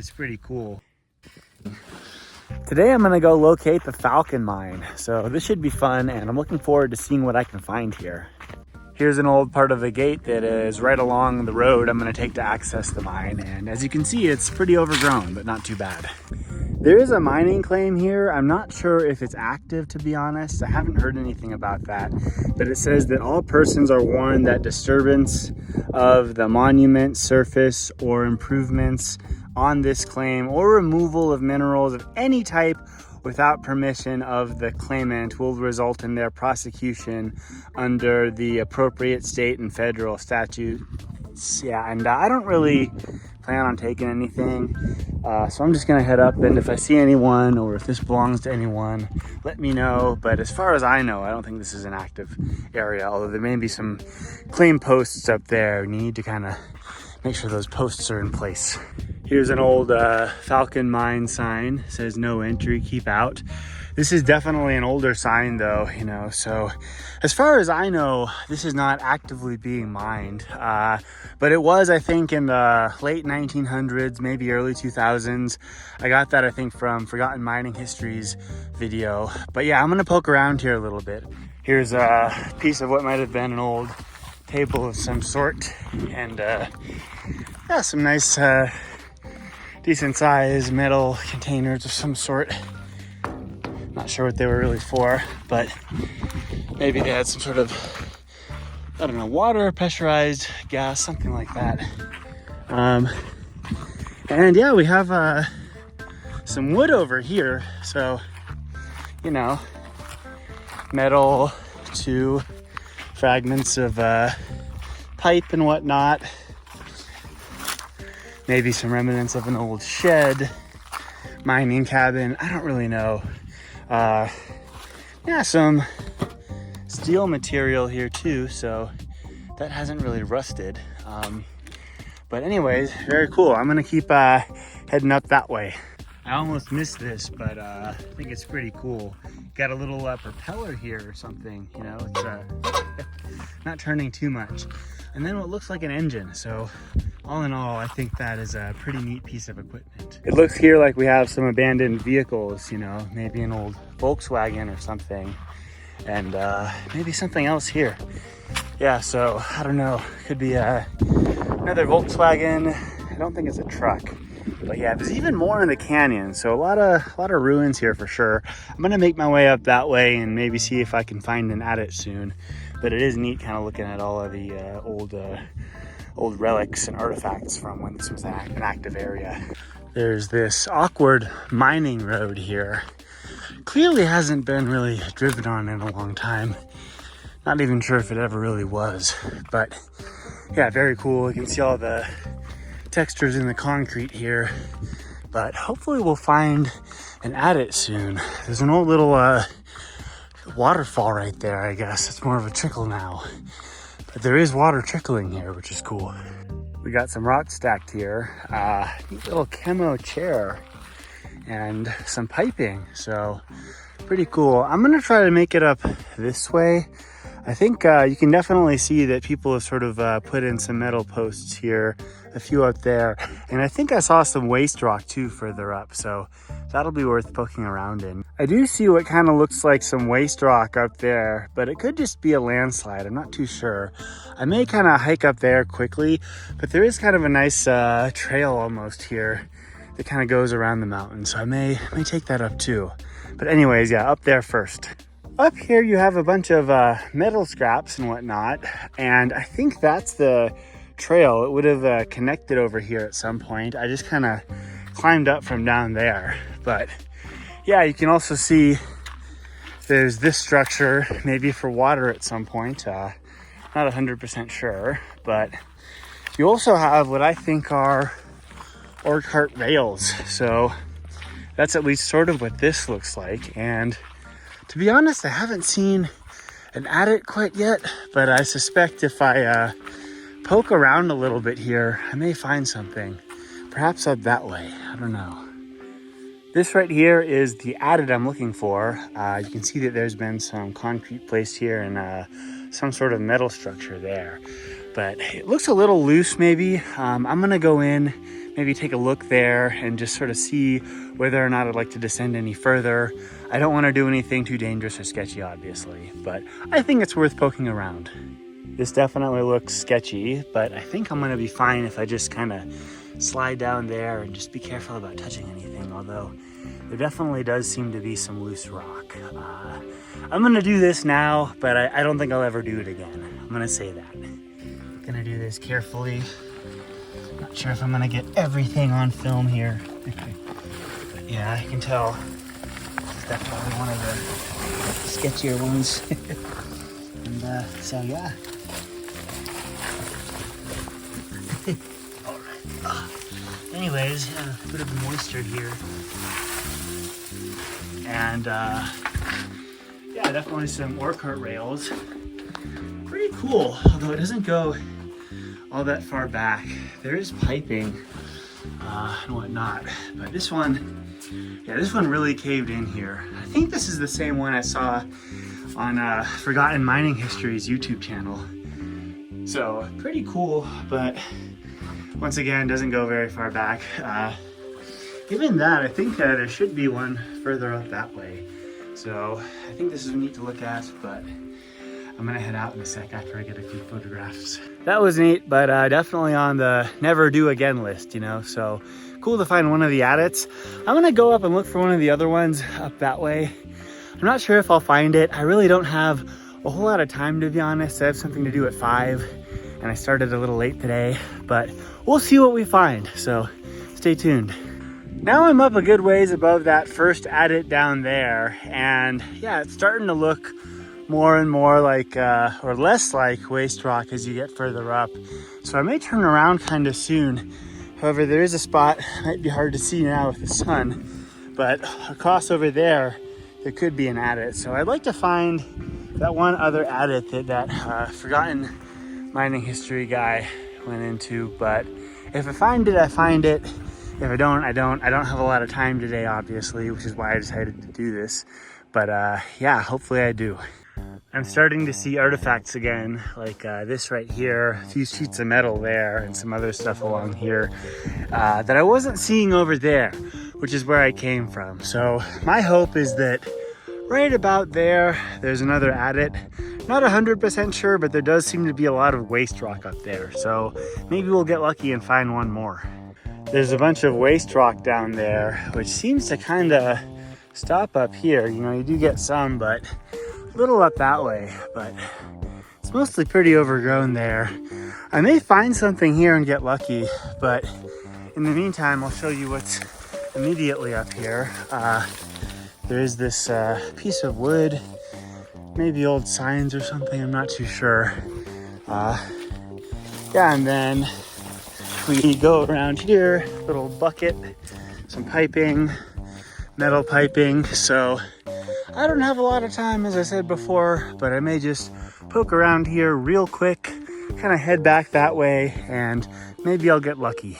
It's pretty cool. Today I'm gonna go locate the Falcon mine. So this should be fun and I'm looking forward to seeing what I can find here. Here's an old part of the gate that is right along the road I'm gonna take to access the mine. And as you can see, it's pretty overgrown, but not too bad. There is a mining claim here. I'm not sure if it's active, to be honest. I haven't heard anything about that, but it says that all persons are warned that disturbance of the monument surface or improvements on this claim or removal of minerals of any type without permission of the claimant will result in their prosecution under the appropriate state and federal statutes. Yeah, and I don't really plan on taking anything, so I'm just gonna head up, and if I see anyone or if this belongs to anyone, let me know. But as far as I know, I don't think this is an active area, although there may be some claim posts up there. You need to kind of make sure those posts are in place. Here's an old Falcon mine sign. It says no entry, keep out. This is definitely an older sign though, you know, so as far as I know, this is not actively being mined, but it was, I think, in the late 1900s, maybe early 2000s. I got that, I think, from Forgotten Mining History's video. But yeah, I'm gonna poke around here a little bit. Here's a piece of what might have been an old table of some sort, and yeah, some nice decent sized metal containers of some sort. Not sure what they were really for, but maybe they had some sort of, I don't know, water, pressurized gas, something like that. And yeah, we have some wood over here. So, you know, metal, two fragments of pipe and whatnot. Maybe some remnants of an old shed, mining cabin, I don't really know. Yeah, some steel material here too, so that hasn't really rusted. But anyways, very cool. I'm gonna keep heading up that way. I almost missed this, but I think it's pretty cool. Got a little propeller here or something, you know, it's not turning too much. And then what looks like an engine. So all in all, I think that is a pretty neat piece of equipment. It looks here like we have some abandoned vehicles, you know, maybe an old Volkswagen or something, and maybe something else here. Yeah, so I don't know, could be another Volkswagen. I don't think it's a truck, but yeah, there's even more in the canyon. So a lot of ruins here for sure. I'm gonna make my way up that way and maybe see if I can find an adit soon. But it is neat kind of looking at all of the old relics and artifacts from when this was an active area. There's this awkward mining road here. Clearly hasn't been really driven on in a long time. Not even sure if it ever really was, but yeah, very cool. You can see all the textures in the concrete here, but hopefully we'll find an adit soon. There's an old little waterfall right there, I guess. It's more of a trickle now, but there is water trickling here, which is cool. We got some rock stacked here, neat little camo chair and some piping, so pretty cool. I'm gonna try to make it up this way. I think you can definitely see that people have sort of put in some metal posts here, a few up there, and I think I saw some waste rock too further up, so that'll be worth poking around in. I do see what kind of looks like some waste rock up there, but it could just be a landslide. I'm not too sure. I may kind of hike up there quickly, but there is kind of a nice trail almost here that kind of goes around the mountain, so I may take that up too. But anyways, yeah, up there first. Up here you have a bunch of metal scraps and whatnot, and I think that's the trail. It would have connected over here at some point. I just kind of climbed up from down there. But yeah, you can also see there's this structure, maybe for water at some point. Not 100% sure, but you also have what I think are ore cart rails. So that's at least sort of what this looks like. And to be honest, I haven't seen an adit quite yet, but I suspect if I poke around a little bit here, I may find something. Perhaps up that way, I don't know. This right here is the adit I'm looking for. You can see that there's been some concrete placed here and some sort of metal structure there. But it looks a little loose maybe. I'm gonna go in, maybe take a look there and just sort of see whether or not I'd like to descend any further. I don't want to do anything too dangerous or sketchy, obviously, but I think it's worth poking around. This definitely looks sketchy, but I think I'm gonna be fine if I just kind of slide down there and just be careful about touching anything, although there definitely does seem to be some loose rock. I'm gonna do this now, but I don't think I'll ever do it again. I'm gonna say that. I'm gonna do this carefully. Not sure if I'm gonna get everything on film here. But yeah, I can tell it's definitely one of the sketchier ones. And so yeah. All right. Anyways, a bit of moisture here. And yeah, definitely some ore cart rails. Pretty cool, although it doesn't go all that far back. There is piping and whatnot, but this one, yeah, this one really caved in here. I think this is the same one I saw on Forgotten Mining History's YouTube channel. So pretty cool, but once again, doesn't go very far back. Given that, I think there should be one further up that way. So I think this is neat to look at, but I'm gonna head out in a sec after I get a few photographs. That was neat, but definitely on the never do again list, you know, so cool to find one of the adits. I'm gonna go up and look for one of the other ones up that way. I'm not sure if I'll find it. I really don't have a whole lot of time, to be honest. I have something to do at 5 and I started a little late today, but we'll see what we find, so stay tuned. Now I'm up a good ways above that first adit down there, and yeah, it's starting to look more and more like, or less like waste rock as you get further up. So I may turn around kind of soon. However, there is a spot, might be hard to see now with the sun, but across over there, there could be an adit. So I'd like to find that one other adit that Forgotten Mining History guy went into, but if I find it, I find it. If I don't, I don't. I don't have a lot of time today, obviously, which is why I decided to do this. But yeah, hopefully I do. I'm starting to see artifacts again, like this right here, a few sheets of metal there, and some other stuff along here that I wasn't seeing over there, which is where I came from. So my hope is that right about there, there's another adit. Not 100% sure, but there does seem to be a lot of waste rock up there. So maybe we'll get lucky and find one more. There's a bunch of waste rock down there, which seems to kind of stop up here. You know, you do get some, but a little up that way, but it's mostly pretty overgrown there. I may find something here and get lucky, but in the meantime, I'll show you what's immediately up here. There is this piece of wood, maybe old signs or something, I'm not too sure. Yeah, and then we go around here, little bucket, some piping, metal piping. So I don't have a lot of time, as I said before, but I may just poke around here real quick, kind of head back that way, and maybe I'll get lucky.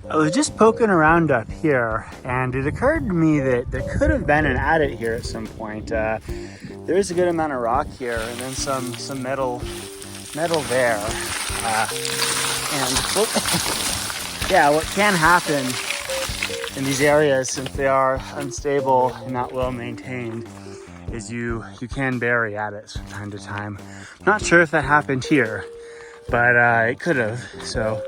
I was just poking around up here, and it occurred to me that there could have been an adit here at some point. There is a good amount of rock here, and then some metal there. Yeah, what can happen in these areas, since they are unstable and not well maintained, is you can bury adits from time to time. Not sure if that happened here, but it could have. So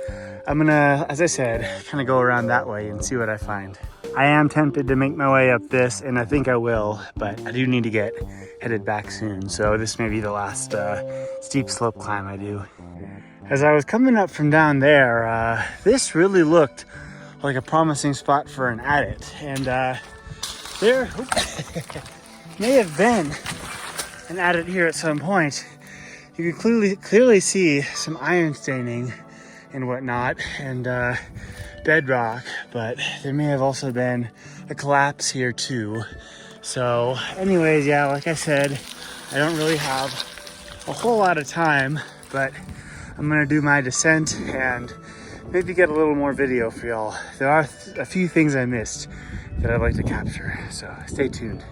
I'm gonna, as I said, kind of go around that way and see what I find. I am tempted to make my way up this, and I think I will, but I do need to get headed back soon. So this may be the last steep slope climb I do. As I was coming up from down there, this really looked like a promising spot for an adit, and there may have been an adit here at some point. You can clearly see some iron staining and whatnot, and bedrock, but there may have also been a collapse here too. So anyways, yeah, like I said, I don't really have a whole lot of time, but I'm gonna do my descent and maybe get a little more video for y'all. There are a few things I missed that I'd like to capture, so stay tuned.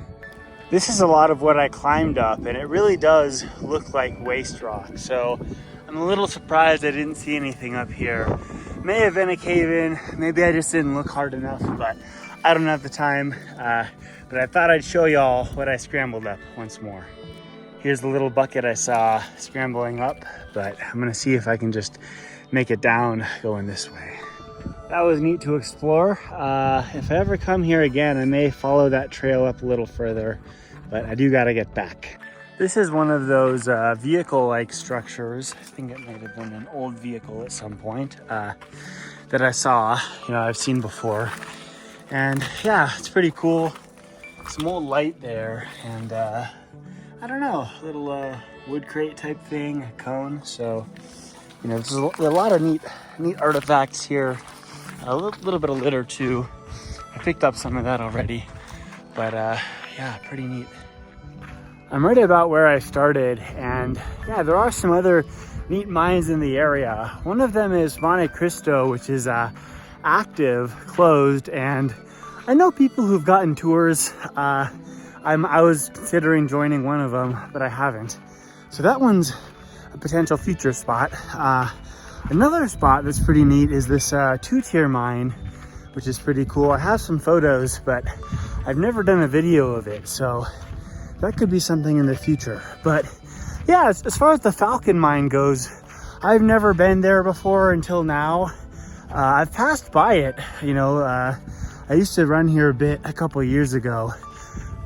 This is a lot of what I climbed up, and it really does look like waste rock. So I'm a little surprised I didn't see anything up here, may have been a cave-in. Maybe I just didn't look hard enough, but I don't have the time. But I thought I'd show y'all what I scrambled up once more. Here's the little bucket I saw scrambling up, but I'm gonna see if I can just make it down going this way. That was neat to explore. If I ever come here again, I may follow that trail up a little further, but I do gotta get back. This is one of those vehicle-like structures. I think it might have been an old vehicle at some point that I saw, I've seen before. And yeah, it's pretty cool. Some old light there, and I don't know, a little wood crate type thing, a cone. So, there's a lot of neat artifacts here. A little bit of litter too. I picked up some of that already, but yeah, pretty neat. I'm right about where I started, and yeah, there are some other neat mines in the area. One of them is Monte Cristo, which is active, closed, and I know people who've gotten tours. I was considering joining one of them, but I haven't. So that one's a potential future spot. Another spot that's pretty neat is this two-tier mine, which is pretty cool. I have some photos, but I've never done a video of it, so that could be something in the future. But yeah, as far as the Falcon mine goes, I've never been there before until now. I've passed by it, I used to run here a couple of years ago,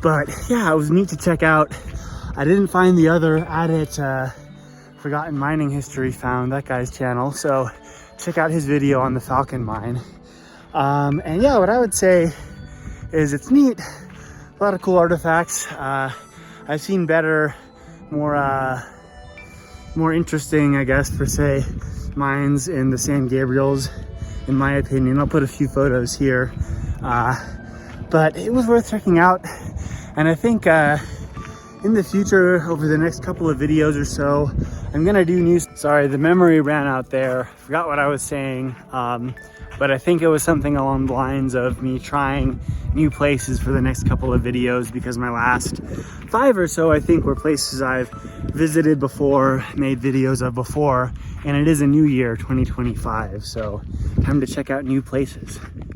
but yeah, it was neat to check out. I didn't find the other adit, Forgotten Mining History found, that guy's channel, so check out his video on the Falcon mine. And yeah, what I would say is it's neat, a lot of cool artifacts. I've seen better, more interesting, I guess, per se, mines in the San Gabriels, in my opinion. I'll put a few photos here, but it was worth checking out. And I think in the future, over the next couple of videos or so, I'm gonna do sorry, the memory ran out there. Forgot what I was saying, but I think it was something along the lines of me trying new places for the next couple of videos, because my last 5 or so, I think, were places I've visited before, made videos of before, and it is a new year, 2025, so time to check out new places.